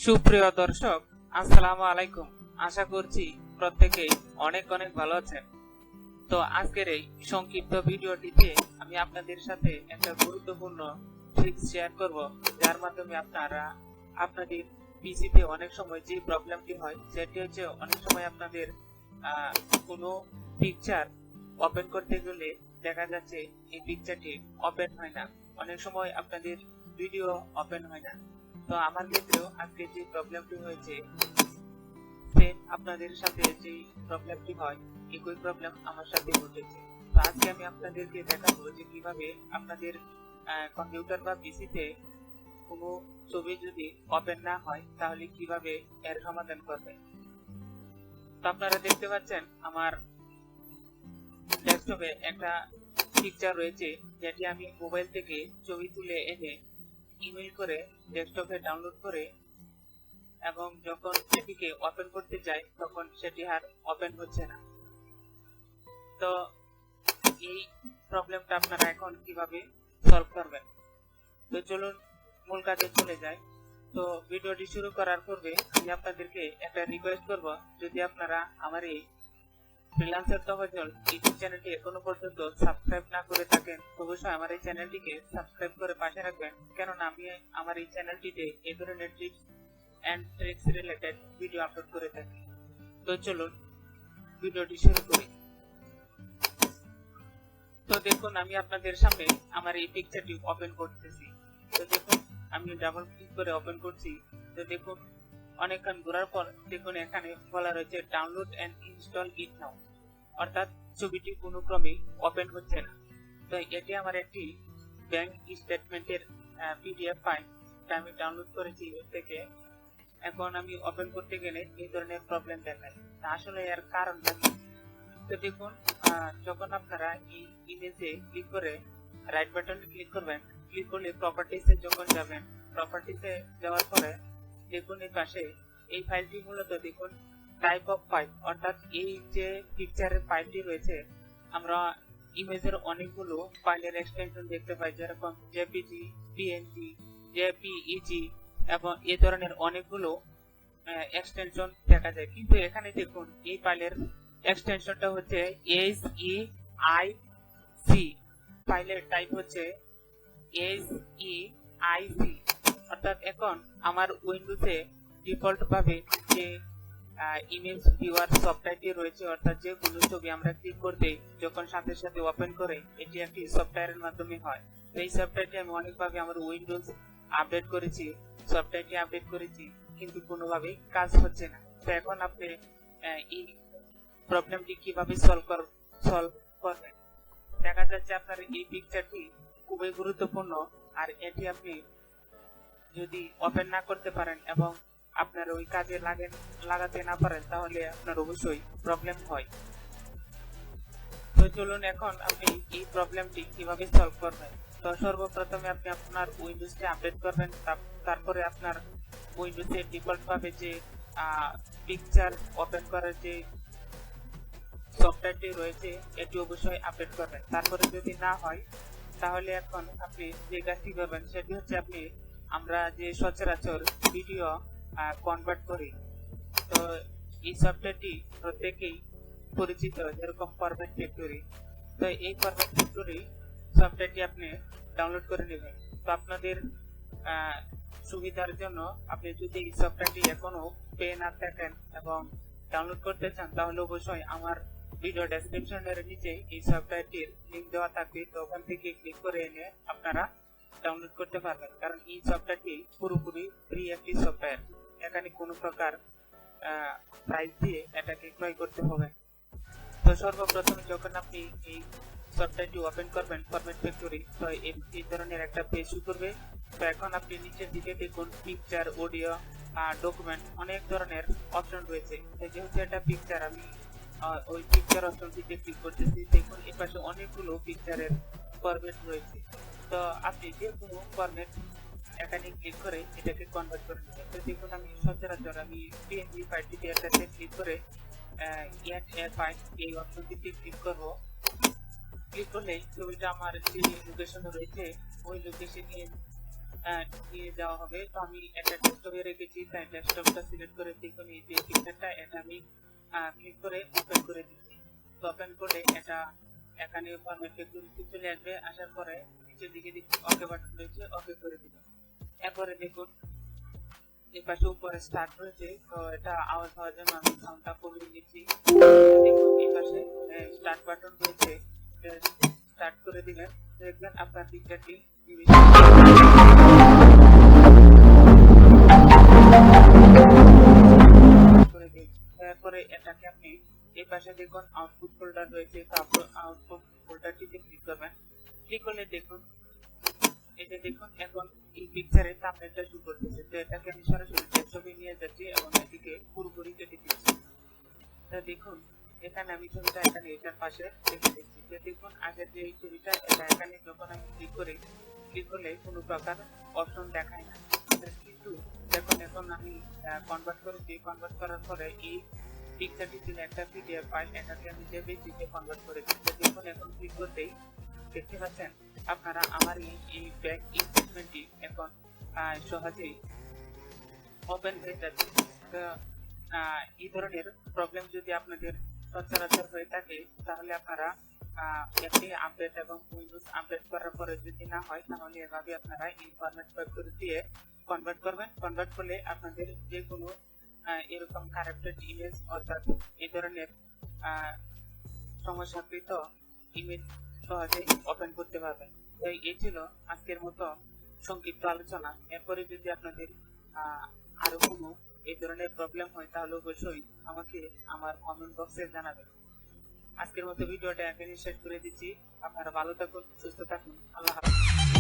সুপ্রিয় দর্শক, আসসালামু আলাইকুম। আশা করছি প্রত্যেকেই অনেক অনেক ভালো আছেন। তো আজকের এই সংক্ষিপ্ত ভিডিওটিতে আমি আপনাদের সাথে একটা গুরুত্বপূর্ণ ট্রিক্স শেয়ার করব, যার মাধ্যমে আপনারা আপনাদের পিসিতে অনেক সময় যে প্রবলেমটি হয় সেটি হচ্ছে অনেক সময় আপনাদের কোনো পিকচার ওপেন করতে গেলে দেখা যাচ্ছে এই পিকচারটি ওপেন হয় না, অনেক সময় আপনাদের ভিডিও ওপেন হয় না। তো আমার ক্ষেত্রেও আজকে যে প্রবলেমটি হয়েছে, সেম আপনাদের সাথে যে প্রবলেমটি হয় একই প্রবলেম আমার সাথে ঘটেছে। তো আজকে আমি আপনাদেরকে দেখাবো যে কিভাবে আপনাদের কম্পিউটার বা পিসিতে কোনো ছবি যদি ওপেন না হয় তাহলে কিভাবে এর সমাধান করবে। তো আপনারা দেখতে পাচ্ছেন আমার ডেস্কটপে একটা পিকচার রয়েছে, যেটি আমি মোবাইল থেকে ছবি তুলে এনে ইমেল করে ডেস্কটপে ডাউনলোড করে এবং যখন সেটিকে ওপেন করতে যাই তখন সেটি আর ওপেন হচ্ছে না। তো এই প্রবলেমটা আপনারা এখন কিভাবে সলভ করবেন, তো চলুন মূল কাজে চলে যাই। তো ভিডিওটি শুরু করার পূর্বে আমি আপনাদেরকে একটা রিকোয়েস্ট করব, যদি আপনারা আমার এই ফ্রিল্যান্সার তহজল ইউটিউব চ্যানেলটি এখনো পর্যন্ত সাবস্ক্রাইব না করে থাকেন, অবশ্যই আমার এই চ্যানেলটিকে সাবস্ক্রাইব করে পাশে রাখবেন, কেননা আমি আমার এই চ্যানেলটিতে এই ধরনের tips and tricks related video upload করে থাকি। তো চলুন ভিডিওটি শুরু করি। তো দেখুন, আমি আপনাদের সামনে আমার এই পিকচারটি ওপেন করতেছি। তো দেখুন, আমি ডাবল ক্লিক করে ওপেন করছি। তো দেখুন, অনেকক্ষণ ঘোরার পর দেখুন এখানে বলা রয়েছে ডাউনলোড এন্ড ইনস্টল ইট নাও, অর্থাৎ ছবিটি কোনো ক্রমে ওপেন হচ্ছে না। তো এটি আমার একটি ব্যাংক স্টেটমেন্টের পিডিএফ ফাইল, আমি ডাউনলোড করেছি থেকে। এখন আমি ওপেন করতে গেলে এই ধরনের প্রবলেম দেখায়। আসলে এর কারণটা কি? তো দেখুন, যখন আপনারা এই ইমেজে ক্লিক করে রাইট বাটন ক্লিক করবেন, ক্লিক করলে প্রপার্টিসে যখন যাবেন, প্রপার্টিসে যাওয়ার পরে দেখুন এই পাশে এই ফাইলটি মূলত দেখুন টাইপ অফ ফাইল, অর্থাৎ এই যে পিকচারের ফাইলটি রয়েছে, আমরা ইমেজের অনেকগুলো ফাইলের এক্সটেনশন দেখতে পাই, যেরকম জেপিজি, পিএনজি, জেপিইজি এবং এই ধরনের অনেকগুলো এক্সটেনশন দেখা যায়। কিন্তু এখানে দেখুন এই ফাইলের এক্সটেনশনটা হচ্ছে এইচইআইসি, ফাইলের টাইপ হচ্ছে এইচইআইসি। অর্থাৎ এখন আমার উইন্ডোজে ডিফল্ট ভাবে যে ইমেজ ভিউয়ার সফটওয়্যারটি রয়েছে, অর্থাৎ যে কোনো ছবি আমরা ক্লিক করতে যখন সাথে সাথে ওপেন করে, এটি একটি সফটওয়্যারের মাধ্যমে হয়। তো এই সফটওয়্যারটি আমি অনেকভাবে আমার উইন্ডোজ আপডেট করেছি, সফটওয়্যারটি আপডেট করেছি, কিন্তু কোনোভাবেই কাজ হচ্ছে না। তো এখন আপনি এই প্রবলেমটি কিভাবে সলভ করবেন। দেখা যাচ্ছে আপনার এই পিকচারটি খুবই গুরুত্বপূর্ণ, আর এটি আপনি যদি ওপেন না করতে পারেন এবং আপনার ওই কাজে লাগাতে না পারেন, তাহলে আপনার অবশ্যই প্রবলেম হয়। তো চলুন এখন আপনি এই প্রবলেমটি কিভাবে সলভ করবেন। তো সর্বপ্রথমে আপনি আপনার উইন্ডোজটি আপডেট করবেন, তারপরে আপনার উইন্ডোজে ডিফল্ট ভাবে যে পিকচার ওপেন করার যে সফটওয়্যারটি রয়েছে এটি অবশ্যই আপডেট করবেন। তারপরে যদি না হয়, তাহলে এখন আপনি যে কাজটি করবেন সেটি হচ্ছে আমরা যে সচরাচর ভিডিও কনভার্ট করি, তো এই সফটওয়্যারটি প্রত্যেকেই পরিচিত, যেরকম ফরম্যাট ফ্যাক্টরি। তো এই ফরম্যাট ফ্যাক্টরি সফটওয়্যারটি আপনি ডাউনলোড করে নেবেন। তো আপনাদের সুবিধার জন্য আপনি যদি এই সফটওয়্যারটি এখনো পেয়ে না থাকেন এবং ডাউনলোড করতে চান, তাহলে অবশ্যই আমার ভিডিও ডেসক্রিপশনের নিচে এই সফটওয়্যারটির লিংক দেওয়া থাকবে, তো ওখান থেকে ক্লিক করে এনে আপনারা ডাউনলোড করতে পারবেন। কারণ এই সফটওয়্যারটি পুরোপুরি ফ্রি একটি সফটওয়্যার, এখানে কোনো প্রকার প্রাইস দিয়ে এটাকে ক্রয় করতে হবে। তো সর্বপ্রথমে যখন আপনি এই সফটওয়্যারটি ওপেন করবেন ফরম্যাট ফ্যাক্টরি, তো এই ধরনের একটা পেজ শো করবে। তো এখন আপনি নিচের দিকে দেখুন পিকচার, অডিও, ডকুমেন্ট, অনেক ধরনের অপশন রয়েছে। যেহেতু এটা পিকচার, আমি ওই পিকচার অপশনটিতে ক্লিক করতেছি। দেখুন এই পাশে অনেকগুলো পিকচারের ফরম্যাট রয়েছে। তো আপনি যে কোনো ফরম্যাট এখানে ক্লিক করে এটাকে কনভার্ট করে নেবেন। তো দেখুন আমি সচরাচর আমি পিএনজি ফাইলটিতে একটাতে ক্লিক করে এড এ ফাইল এই অপশনটিতে ক্লিক করব। ক্লিক করলেই ছবিটা আমার যে লোকেশনে রয়েছে ওই লোকেশনে নিয়ে যাওয়া হবে। তো আমি এটা ডেস্কটপে রেখেছি, তাই ডেস্কটপটা সিলেক্ট করে দেখুন এই যে পিকচারটা, এটা আমি ক্লিক করে ওপেন করে দিচ্ছি। তো ওপেন করলে এটা এখানে ফরম্যাটে চলে আসবে। আসার পরে নিচের দিকে ওকে বাটন রয়েছে, ওকে করে দিব। এরপরে দেখুন এই পাশে উপরে স্টার্ট রয়েছে, তো এটা আওয়াজ হওয়ার জন্য আমি সাউন্ডটা কমিয়ে নিচ্ছি। দেখুন এই পাশে স্টার্ট বাটন রয়েছে, স্টার্ট করে দিবেন, দেখবেন আপনার পিকচারটি এরপরে এটাকে আপনি এই পাশে দেখুন আউটপুট ফোল্ডার রয়েছে, তারপর আউটপুট ফোল্ডারটিতে ক্লিক করবেন। ক্লিক করলে দেখুন এটা দেখুন এখন এই পিকচারে থাম্বনেলটা শো করতেছে। তো এটাকে আমি সরাসরি ডেস্কটপে নিয়ে যাচ্ছি এবং এটিকে পুরোপুরি কেটে দিচ্ছি। তো দেখুন এখানে আমি ছবিটা এখানে এটার পাশে রেখে দিচ্ছি। তো দেখুন আগের যে ছবিটা এটা এখানে যখন আমি ক্লিক করলে কোনো প্রকার অপশন দেখায় না, কিন্তু দেখুন এখন আমি কনভার্ট করেছি। কনভার্ট করার পরে এই পিকচারটি ছিল একটা পিডিএফ ফাইল, এটাকে আমি জেপিজিতে কনভার্ট করে দিচ্ছি। দেখুন এখন ক্লিক করতেই দেখতে পাচ্ছেন আপনারা আমার এই ব্যাক স্টেটমেন্টটি এখন সহজেই ওপেন হয়ে যাচ্ছে। তো এই ধরনের প্রবলেম যদি আপনাদের সচরাচর হয়ে থাকে তাহলে আপনারা একটি আপডেট এবং উইন্ডোজ আপডেট করার পরে যদি না হয় তাহলে এভাবে আপনারা এই ফরম্যাট করে দিয়ে কনভার্ট করবেন। কনভার্ট করলে আপনাদের যে কোনো এরকম কারেক্টেড ইমেজ অর্থাৎ এই ধরনের সমস্যাকৃত ইমেজ সহজে ওপেন করতে পারবেন। তো এই ছিল আজকের মতো সংক্ষিপ্ত আলোচনা। এরপরে যদি আপনাদের আরো কোনো এই ধরনের প্রবলেম হয় তাহলে অবশ্যই আমাকে আমার কমেন্ট বক্সে জানাবেন। আজকের মতো ভিডিওটা এখানে শেষ করে দিচ্ছি। আপনারা ভালো থাকুন, সুস্থ থাকুন, আল্লাহ হাফেজ।